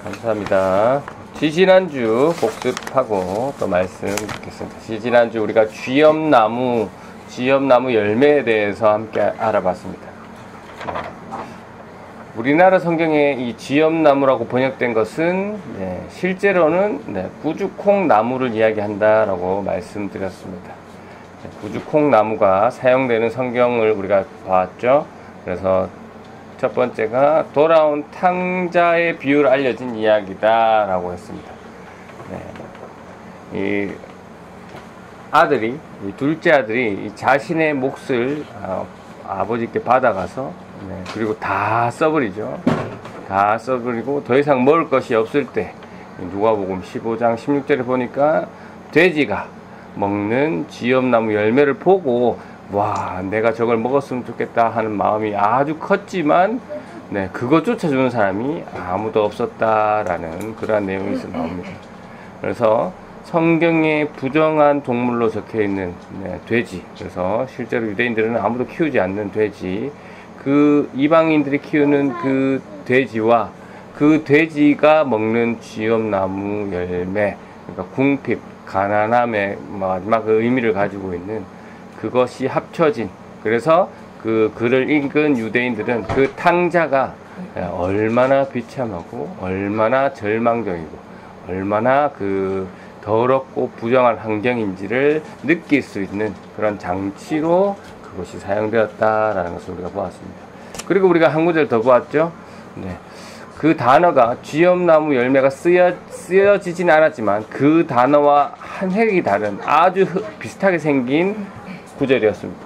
감사합니다. 지지난주 복습하고 또 말씀 듣겠습니다. 지지난주 우리가 쥐엄나무 열매에 대해서 함께 알아봤습니다. 우리나라 성경에 이 쥐엄나무라고 번역된 것은 실제로는 구주콩나무를 이야기한다라고 말씀드렸습니다. 구주콩나무가 사용되는 성경을 우리가 봤죠. 그래서 첫 번째가 돌아온 탕자의 비유로 알려진 이야기다 라고 했습니다. 이 아들이, 이 둘째 아들이 이 자신의 몫을 아버지께 받아가서 그리고 다 써버리죠. 다 써버리고 더 이상 먹을 것이 없을 때 누가복음 15장 16절에 보니까 돼지가 먹는 쥐엄나무 열매를 보고 와, 내가 저걸 먹었으면 좋겠다 하는 마음이 아주 컸지만 그거 쫓아주는 사람이 아무도 없었다라는 그러한 내용이 나옵니다. 그래서 성경에 부정한 동물로 적혀있는 돼지, 그래서 실제로 유대인들은 아무도 키우지 않는 돼지, 그 이방인들이 키우는 그 돼지와 그 돼지가 먹는 쥐엄나무 열매, 그러니까 궁핍, 가난함의 마지막 그 의미를 가지고 있는 그것이 합쳐진, 그래서 그 글을 읽은 유대인들은 그 탕자가 얼마나 비참하고 얼마나 절망적이고 얼마나 그 더럽고 부정한 환경인지를 느낄 수 있는 그런 장치로 그것이 사용되었다라는 것을 우리가 보았습니다. 그리고 우리가 한 구절 더 보았죠. 그 단어가 쥐엄나무 열매가 쓰여지진 않았지만 그 단어와 한 획이 다른 아주 비슷하게 생긴 구절이었습니다.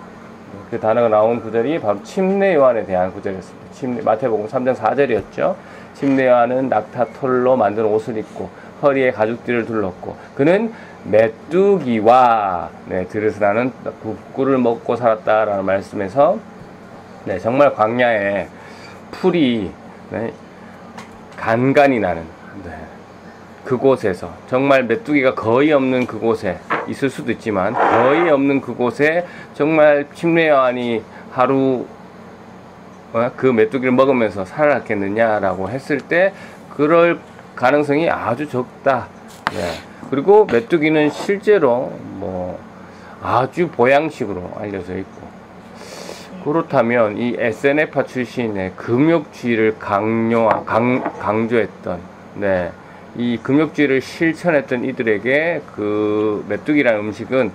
그 단어가 나온 구절이 바로 침례 요한에 대한 구절이었습니다. 마태복음 3장 4절이었죠. 침례 요한은 낙타 털로 만든 옷을 입고 허리에 가죽띠를 둘렀고 그는 메뚜기와 들에서 나는 꿀을 먹고 살았다라는 말씀에서 정말 광야에 풀이 간간이 나는 그곳에서, 정말 메뚜기가 거의 없는 그곳에 있을 수도 있지만 거의 없는 그곳에 정말 침례 요한이 하루 그 메뚜기를 먹으면서 살아났겠느냐라고 했을 때 그럴 가능성이 아주 적다. 그리고 메뚜기는 실제로 아주 보양식으로 알려져 있고, 그렇다면 이 SNF파 출신의 금욕주의를 강조했던 이 금욕주의를 실천했던 이들에게 그 메뚜기라는 음식은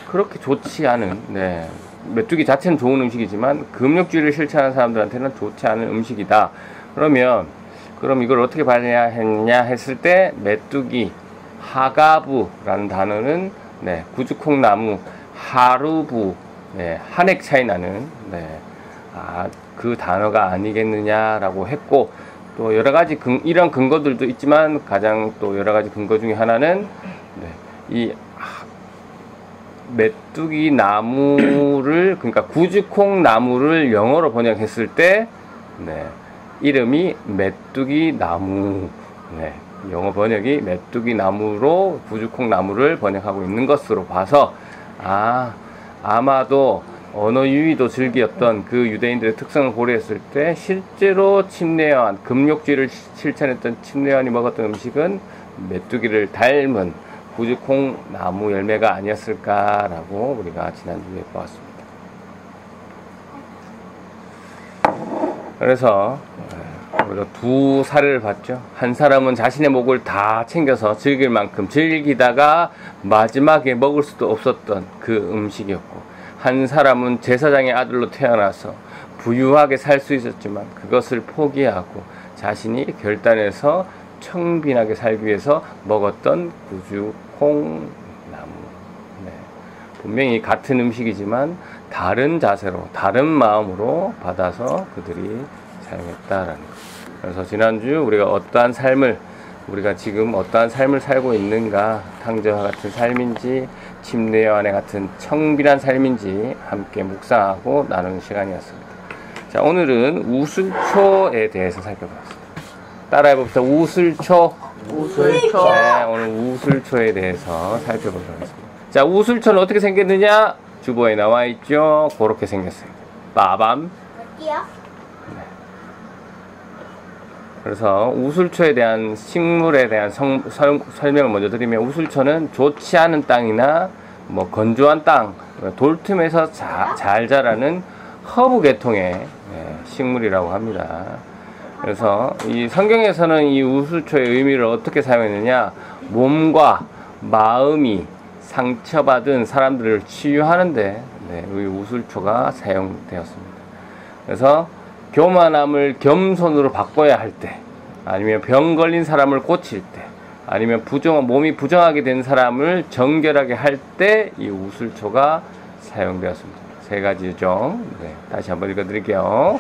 그렇게 좋지 않은, 메뚜기 자체는 좋은 음식이지만 금욕주의를 실천하는 사람들한테는 좋지 않은 음식이다. 그럼 이걸 어떻게 봐야 했냐 했을 때 메뚜기, 하가부라는 단어는 구주콩나무, 하루부, 한획 차이 나는 그 단어가 아니겠느냐라고 했고, 또 여러 가지 이런 근거들도 있지만 가장 또 여러 가지 근거 중에 하나는 이 메뚜기 나무를, 그러니까 구주콩 나무를 영어로 번역했을 때 이름이 메뚜기 나무, 영어 번역이 메뚜기 나무로 구주콩 나무를 번역하고 있는 것으로 봐서 아마도 언어 유희도 즐기었던 그 유대인들의 특성을 고려했을 때 실제로 침례 요한, 금욕주의를 실천했던 침례 요한이 먹었던 음식은 메뚜기를 닮은 구주콩 나무 열매가 아니었을까라고 우리가 지난주에 보았습니다. 그래서 우리가 두 사례를 봤죠. 한 사람은 자신의 목을 다 챙겨서 즐길 만큼 즐기다가 마지막에 먹을 수도 없었던 그 음식이었고, 한 사람은 제사장의 아들로 태어나서 부유하게 살 수 있었지만 그것을 포기하고 자신이 결단해서 청빈하게 살기 위해서 먹었던 구주콩나무. 분명히 같은 음식이지만 다른 자세로, 다른 마음으로 받아서 그들이 사용했다라는 것. 그래서 지난주 우리가 지금 어떠한 삶을 살고 있는가, 탕자와 같은 삶인지 침례 요한의 같은 청빈한 삶인지 함께 묵상하고 나누는 시간이었습니다. 자, 오늘은 우슬초에 대해서 살펴보겠습니다. 따라해봅시다. 우슬초. 오늘 우슬초에 대해서 살펴보도록 하겠습니다. 자, 우슬초는 어떻게 생겼느냐? 주보에 나와 있죠. 그렇게 생겼어요. 빠밤. 그래서 우술초에 대한 식물에 대한 설명을 먼저 드리면, 우술초는 좋지 않은 땅이나 뭐 건조한 땅, 돌 틈에서 잘 자라는 허브 계통의 식물이라고 합니다. 그래서 이 성경에서는 이 우술초의 의미를 어떻게 사용했느냐, 몸과 마음이 상처받은 사람들을 치유하는데 이 우술초가 사용되었습니다. 그래서 교만함을 겸손으로 바꿔야 할 때, 아니면 병 걸린 사람을 고칠 때, 아니면 몸이 부정하게 된 사람을 정결하게 할 때 이 우술초가 사용되었습니다. 세 가지죠. 다시 한번 읽어드릴게요.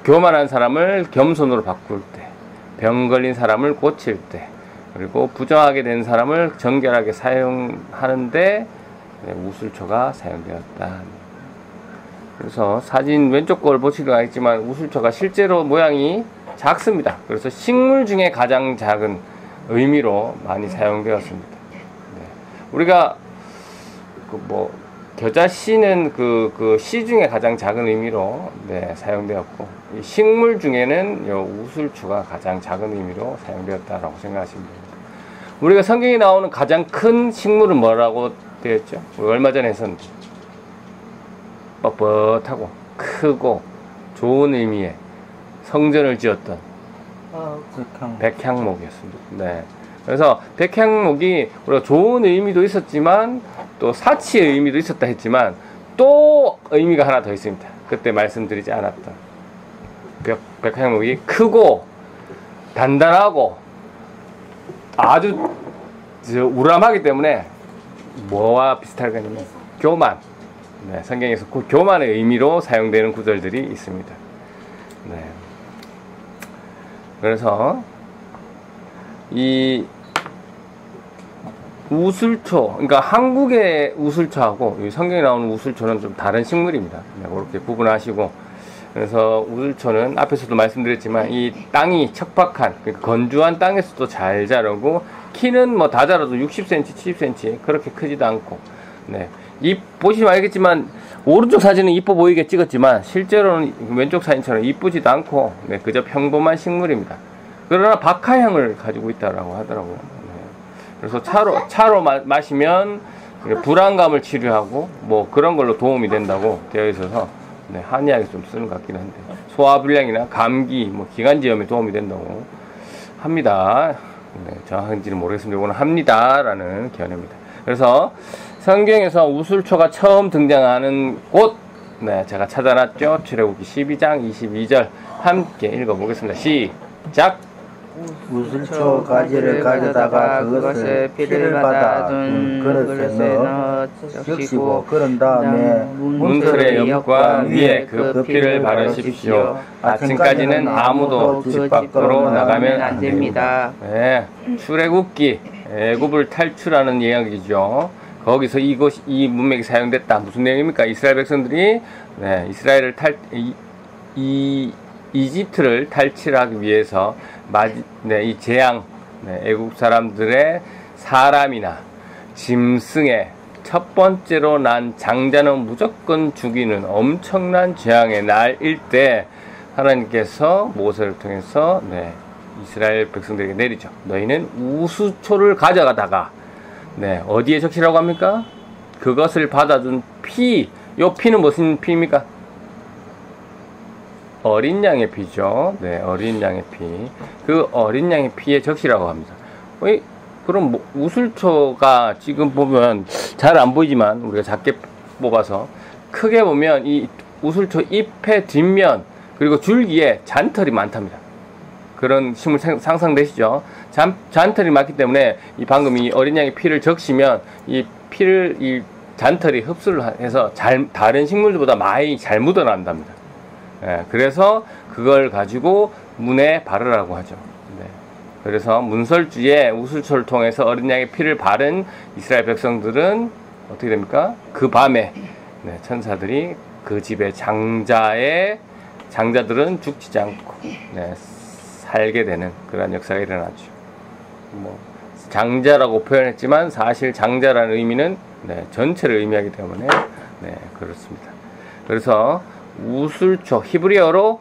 교만한 사람을 겸손으로 바꿀 때, 병 걸린 사람을 고칠 때, 그리고 부정하게 된 사람을 정결하게 사용하는데 우술초가 사용되었다. 그래서 사진 왼쪽 걸 보시면 알겠지만 우술초가 실제로 모양이 작습니다. 그래서 식물 중에 가장 작은 의미로 많이 사용되었습니다. 우리가 겨자씨는 씨 중에 가장 작은 의미로 사용되었고, 이 식물 중에는 요 우술초가 가장 작은 의미로 사용되었다라고 생각하시면 됩니다. 우리가 성경에 나오는 가장 큰 식물은 뭐라고 되었죠? 우리 얼마 전에 했었는데, 뻣뻣하고 크고 좋은 의미의 성전을 지었던 백향목이었습니다. 그래서 백향목이 우리가 좋은 의미도 있었지만 또 사치의 의미도 있었다 했지만 또 의미가 하나 더 있습니다. 그때 말씀드리지 않았던 백향목이 크고 단단하고 아주 우람하기 때문에 뭐와 비슷할까요? 교만. 성경에서 그 교만의 의미로 사용되는 구절들이 있습니다. 그래서 이 우술초, 그러니까 한국의 우술초하고 성경에 나오는 우술초는 좀 다른 식물입니다. 그렇게 구분하시고, 그래서 우술초는 앞에서도 말씀드렸지만 이 땅이 척박한, 그러니까 건조한 땅에서도 잘 자라고, 키는 뭐 다 자라도 60cm, 70cm 그렇게 크지도 않고, 잎 보시면 알겠지만 오른쪽 사진은 이뻐 보이게 찍었지만 실제로는 왼쪽 사진처럼 이쁘지도 않고 그저 평범한 식물입니다. 그러나 박하향을 가지고 있다라고 하더라고요. 그래서 차로 마시면 불안감을 치료하고 뭐 그런 걸로 도움이 된다고 되어 있어서 한의학에 좀 쓰는 것 같긴 한데, 소화불량이나 감기, 뭐 기관지염에 도움이 된다고 합니다. 정확한지는 모르겠습니다. 이거는 합니다라는 견해입니다. 그래서 성경에서 우술초가 처음 등장하는 곳, 제가 찾아놨죠. 출애굽기 12장 22절 함께 읽어보겠습니다. 시작. 우술초 가지를 가져다가 그것을 피를 받아 그릇에 넣어 적시고, 그런 다음에 문틀의 옆과 위에 그 피를 바르십시오. 아침까지는 아무도 집 밖으로 나가면 안 됩니다. 출애굽기, 애굽을 탈출하는 이야기죠. 거기서 이 문맥이 사용됐다. 무슨 내용입니까? 이스라엘 백성들이 이집트를 탈출하기 위해서 이 재앙, 애국 사람들의 사람이나 짐승의 첫 번째로 난 장자는 무조건 죽이는 엄청난 재앙의 날일 때 하나님께서 모세를 통해서 이스라엘 백성들에게 내리죠. 너희는 우수초를 가져가다가 어디에 적시라고 합니까? 그것을 받아준 피, 요 피는 무슨 피입니까? 어린 양의 피죠. 어린 양의 피. 그 어린 양의 피에 적시라고 합니다. 그럼 우술초가 지금 보면 잘 안 보이지만 우리가 작게 뽑아서 크게 보면 이 우술초 잎의 뒷면 그리고 줄기에 잔털이 많답니다. 그런 식물 상상되시죠? 잔털이 많기 때문에 방금 이 어린 양의 피를 적시면 이 잔털이 흡수를 해서 다른 식물들보다 많이 잘 묻어난답니다. 그래서 그걸 가지고 문에 바르라고 하죠. 그래서 문설주에 우술초를 통해서 어린 양의 피를 바른 이스라엘 백성들은 어떻게 됩니까? 그 밤에 천사들이 그 집의 장자들은 죽지 않고 살게 되는 그런 역사가 일어나죠. 장자라고 표현했지만 사실 장자라는 의미는 전체를 의미하기 때문에 그렇습니다. 그래서 우슬초, 히브리어로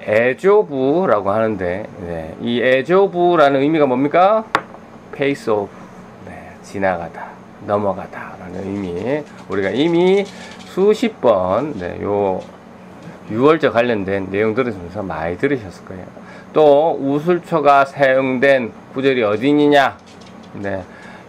에조부라고 하는데, 네, 이 에조부라는 의미가 뭡니까? pace off, 네, 지나가다, 넘어가다 라는 의미. 우리가 이미 수십 번, 네, 요 6월절 관련된 내용 들으시면서 많이 들으셨을 거예요. 또 우슬초가 사용된 구절이 어디 있느냐? 네,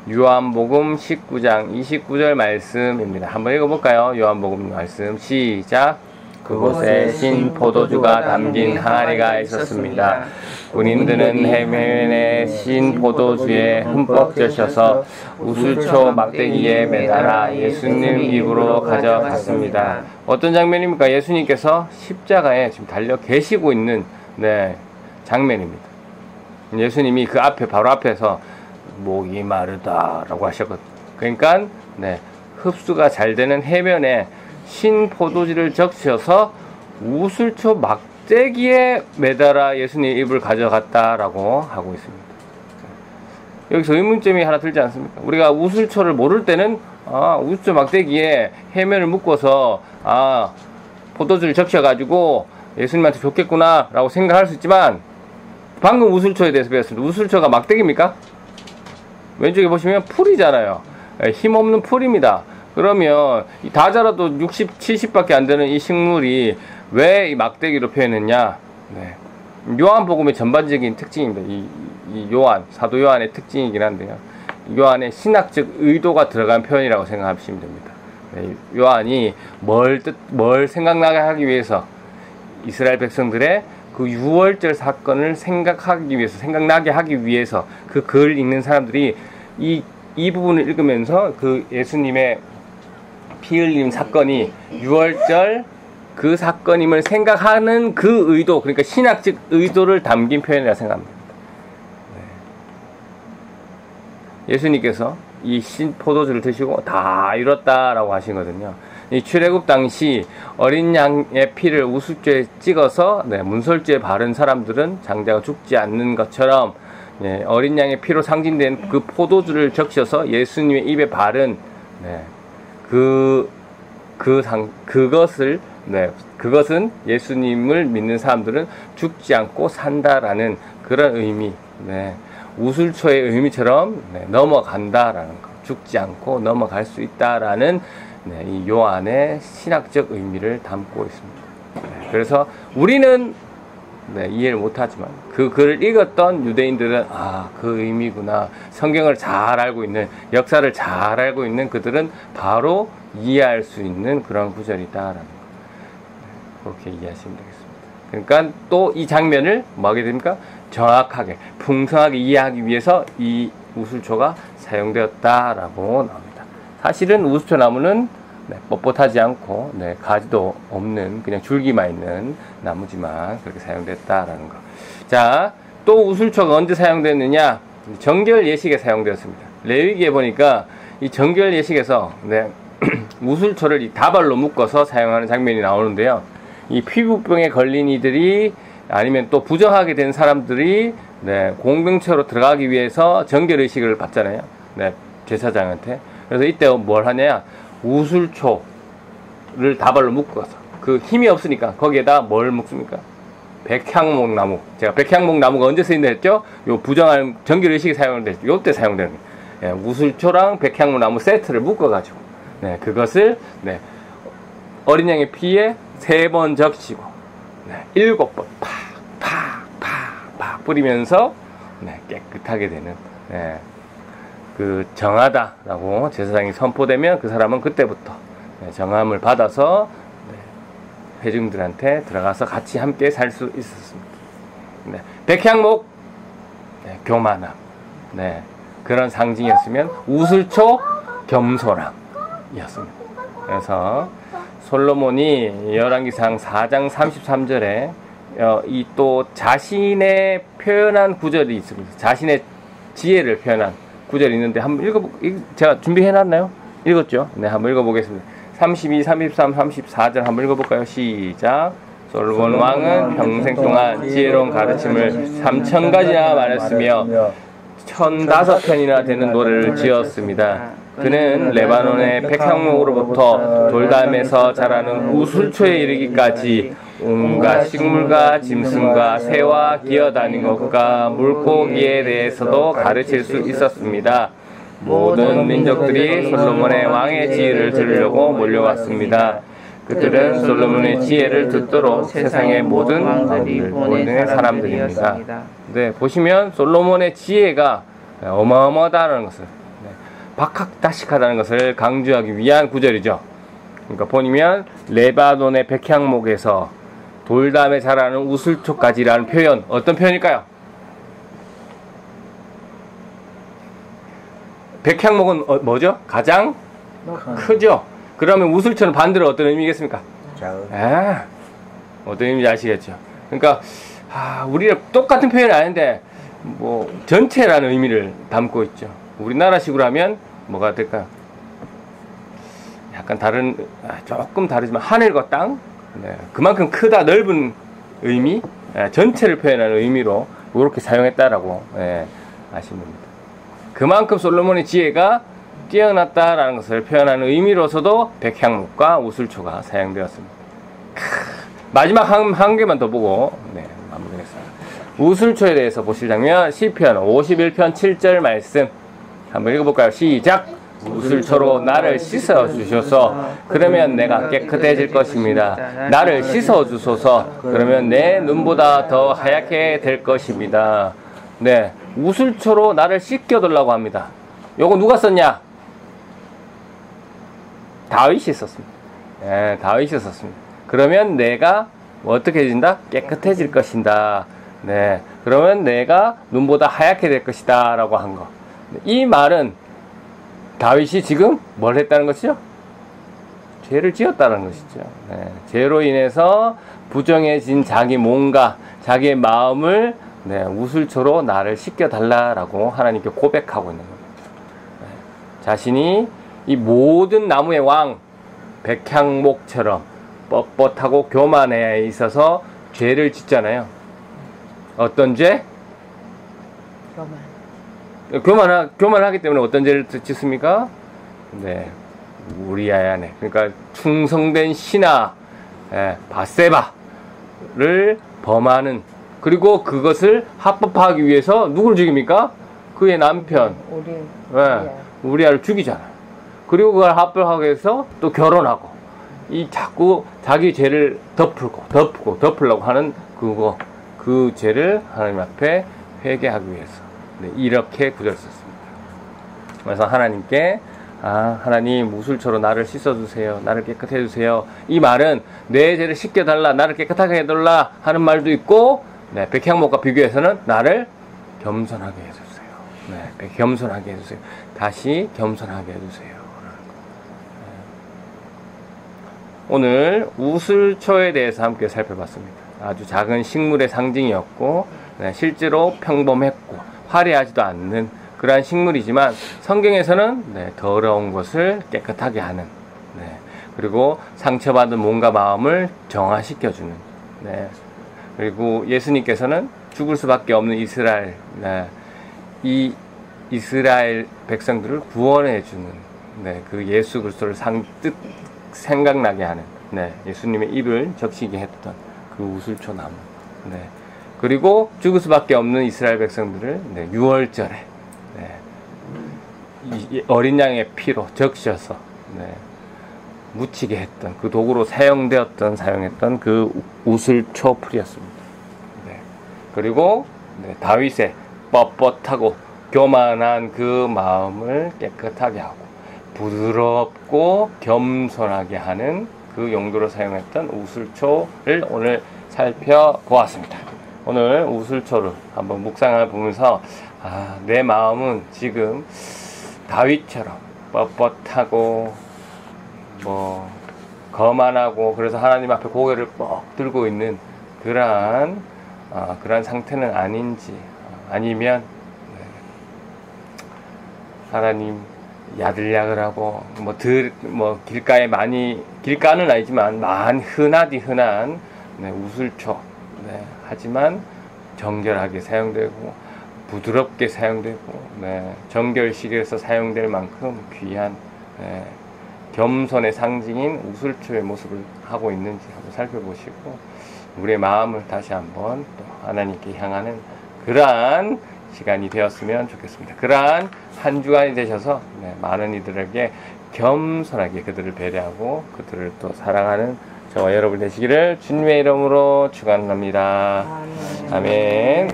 요한복음 19장 29절 말씀입니다. 한번 읽어볼까요? 요한복음 말씀 시작. 그곳에 신 포도주가 담긴 항아리가 있었습니다. 군인들은 해면에 신 포도주에 흠뻑 적셔서 우슬초 막대기에 매달아 예수님 입으로 가져갔습니다. 어떤 장면입니까? 예수님께서 십자가에 지금 달려 계시고 있는, 네, 장면입니다. 예수님이 그 앞에, 바로 앞에서 목이 마르다라고 하셨거든요. 그러니까, 네, 흡수가 잘 되는 해면에 신 포도주를 적셔서 우슬초 막대기에 매달아 예수님 입을 가져갔다라고 하고 있습니다. 여기서 의문점이 하나 들지 않습니까? 우리가 우슬초를 모를 때는 우슬초 막대기에 해면을 묶어서 포도주를 적셔가지고 예수님한테 줬겠구나 라고 생각할 수 있지만, 방금 우슬초에 대해서 배웠습니다. 우슬초가 막대기입니까? 왼쪽에 보시면 풀이잖아요. 힘없는 풀입니다. 그러면 다 자라도 60, 70밖에 안 되는 이 식물이 왜 이 막대기로 표현했냐? 네. 요한복음의 전반적인 특징입니다. 이 요한, 사도 요한의 특징이긴 한데요. 요한의 신학적 의도가 들어간 표현이라고 생각하시면 됩니다. 네. 요한이 뭘 생각나게 하기 위해서, 이스라엘 백성들의 그 6월절 사건을 생각나게 하기 위해서 그 글 읽는 사람들이 이 부분을 읽으면서 그 예수님의 피 흘림 사건이 6월절 그 사건임을 생각하는 그 의도, 그러니까 신학적 의도를 담긴 표현이라 생각합니다. 네. 예수님께서 이 신 포도주를 드시고 다 이뤘다라고 하시거든요. 이 출애굽 당시 어린 양의 피를 우슬초에 찍어서, 네, 문설주에 바른 사람들은 장자가 죽지 않는 것처럼, 네, 어린 양의 피로 상징된 그 포도주를 적셔서 예수님의 입에 바른, 네, 그것은 예수님을 믿는 사람들은 죽지 않고 산다라는 그런 의미, 네, 우슬초의 의미처럼, 네, 넘어간다라는 것, 죽지 않고 넘어갈 수 있다라는, 네, 이 요한의 신학적 의미를 담고 있습니다. 네, 그래서 우리는, 네, 이해를 못하지만 그 글을 읽었던 유대인들은 그 의미구나, 성경을 잘 알고 있는, 역사를 잘 알고 있는 그들은 바로 이해할 수 있는 그런 구절이다라는 거, 그렇게 이해하시면 되겠습니다. 그러니까 또 이 장면을 뭐 하게 됩니까? 정확하게, 풍성하게 이해하기 위해서 이 우슬초가 사용되었다라고 나옵니다. 사실은 우슬초 나무는, 네, 뻣뻣하지 않고, 네, 가지도 없는 그냥 줄기만 있는 나무지만 그렇게 사용됐다라는 거. 자, 또 우슬초가 언제 사용됐느냐? 정결 예식에 사용되었습니다. 레위기에 보니까 이 정결 예식에서, 네, 우슬초를 이 다발로 묶어서 사용하는 장면이 나오는데요. 이 피부병에 걸린 이들이, 아니면 또 부정하게 된 사람들이, 네, 공동체로 들어가기 위해서 정결 의식을 받잖아요. 네, 제사장한테. 그래서 이때 뭘 하냐? 우슬초를 다발로 묶어서, 그 힘이 없으니까 거기에다 뭘 묶습니까? 백향목 나무. 제가 백향목 나무가 언제 쓰인다 했죠? 요 부정한 정결 의식이 사용된다 했죠. 요때 사용되는 거예요. 예, 우슬초랑 백향목 나무 세트를 묶어가지고, 네, 그것을, 네, 어린 양의 피에 3번 적시고, 네, 7번 팍 뿌리면서, 네, 깨끗하게 되는, 네, 그 정하다라고 제사장이 선포되면 그 사람은 그때부터, 네, 정함을 받아서, 네, 회중들한테 들어가서 같이 함께 살 수 있었습니다. 네, 백향목, 네, 교만함, 네, 그런 상징이었으면 우슬초 겸손함이었습니다. 그래서 솔로몬이 열왕기상 4장 33절에 이 또 자신의 표현한 구절이 있습니다. 자신의 지혜를 표현한 구절이 있는데 한번 제가 준비해놨나요? 읽었죠? 네, 한번 읽어보겠습니다. 32, 33, 34절 한번 읽어볼까요? 시작. 솔로몬 왕은 평생 동안 지혜로운 가르침을 3,000가지나 말했으며 1,005편이나 되는 노래를 지었습니다. 그는 레바논의 백향목으로부터 돌담에서 자라는 우술초에 이르기까지 온갖 식물과 짐승과 새와 기어다닌 것과 물고기에 대해서도 가르칠 수 있었습니다. 모든 민족들이 솔로몬의 왕의 지혜를 들으려고 몰려왔습니다. 그들은 솔로몬의 지혜를 듣도록 세상의 모든 사람들입니다. 네, 보시면 솔로몬의 지혜가 어마어마하다는 것을, 박학다식하다는 것을 강조하기 위한 구절이죠. 그러니까 보면 레바논의 백향목에서 돌담에 자라는 우슬초까지라는 표현, 어떤 표현일까요? 백향목은 뭐죠? 가장 크죠? 그러면 우슬초는 반대로 어떤 의미겠습니까? 어떤 의미인지 아시겠죠? 그러니까 우리가 똑같은 표현이 아닌데 뭐 전체라는 의미를 담고 있죠. 우리나라식으로 하면 뭐가 될까요? 약간 조금 다르지만 하늘과 땅, 그만큼 크다, 넓은 의미, 전체를 표현하는 의미로 이렇게 사용했다라고 아시면 됩니다. 그만큼 솔로몬의 지혜가 뛰어났다라는 것을 표현하는 의미로서도 백향목과 우슬초가 사용되었습니다. 마지막 한 개만 더 보고 마무리하겠습니다. 우슬초에 대해서 보시자면 시편 51편 7절 말씀 한번 읽어볼까요? 시작! 우슬초로 나를 씻어주소서. 그러면 내가 깨끗해질 것입니다. 나를 씻어주소서. 그러면 내 눈보다 더 하얗게 될 것입니다. 네, 우슬초로 나를 씻겨달라고 합니다. 요거 누가 썼냐? 다윗이 썼습니다. 다윗이 썼습니다. 그러면 내가 어떻게 해진다? 깨끗해질 것이다. 네, 그러면 내가 눈보다 하얗게 될 것이다 라고 한 거. 이 말은 다윗이 지금 뭘 했다는 것이죠? 죄를 지었다는 것이죠. 죄로 인해서 부정해진 자기 몸과 자기의 마음을 우슬초로 나를 씻겨달라라고 하나님께 고백하고 있는 겁니다. 자신이 이 모든 나무의 왕 백향목처럼 뻣뻣하고 교만에 있어서 죄를 짓잖아요. 어떤 죄? 교만하기 때문에 어떤 죄를 짓습니까? 우리아야 안에, 그러니까 충성된 신하 바세바를 범하는, 그리고 그것을 합법화하기 위해서 누구를 죽입니까? 그의 남편 우리아를 죽이잖아요. 그리고 그걸 합법화하기 위해서 또 결혼하고, 이 자꾸 자기 죄를 덮으려고 하는 그 죄를 하나님 앞에 회개하기 위해서 이렇게 구절을 썼습니다. 그래서 하나님께 하나님 우슬초로 나를 씻어주세요. 나를 깨끗해 주세요. 이 말은 내 죄를 씻겨달라, 나를 깨끗하게 해달라 하는 말도 있고, 백향목과 비교해서는 나를 겸손하게 해주세요. 겸손하게 해주세요. 다시 겸손하게 해주세요. 오늘 우슬초에 대해서 함께 살펴봤습니다. 아주 작은 식물의 상징이었고, 실제로 평범했고 화려하지도 않는 그러한 식물이지만 성경에서는 더러운 것을 깨끗하게 하는, 그리고 상처받은 몸과 마음을 정화시켜주는, 그리고 예수님께서는 죽을 수밖에 없는 이 이스라엘 백성들을 구원해주는, 그 예수 그리스도를 생각나게 하는, 예수님의 입을 적시게 했던 그 우슬초 나무, 그리고 죽을 수밖에 없는 이스라엘 백성들을 6월절에 어린 양의 피로 적셔서 묻히게 했던 그 도구로 사용했던 그 우슬초 풀이었습니다. 그리고 다윗의 뻣뻣하고 교만한 그 마음을 깨끗하게 하고 부드럽고 겸손하게 하는 그 용도로 사용했던 우슬초를 오늘 살펴보았습니다. 오늘 우슬초를 한번 묵상을 보면서 내 마음은 지금 다윗처럼 뻣뻣하고 거만하고, 그래서 하나님 앞에 고개를 뻑 들고 있는 그러한 상태는 아닌지, 아니면 하나님 야들야들하고 길가에 길가는 아니지만 흔하디 흔한 우슬초, 하지만 정결하게 사용되고 부드럽게 사용되고 네, 정결식에서 사용될 만큼 귀한 네, 겸손의 상징인 우슬초의 모습을 하고 있는지 한번 살펴보시고 우리의 마음을 다시 한번 또 하나님께 향하는 그러한 시간이 되었으면 좋겠습니다. 그러한 한 주간이 되셔서 네, 많은 이들에게 겸손하게 그들을 배려하고 그들을 또 사랑하는 저와 여러분 되시기를 주님의 이름으로 축원합니다. 아멘.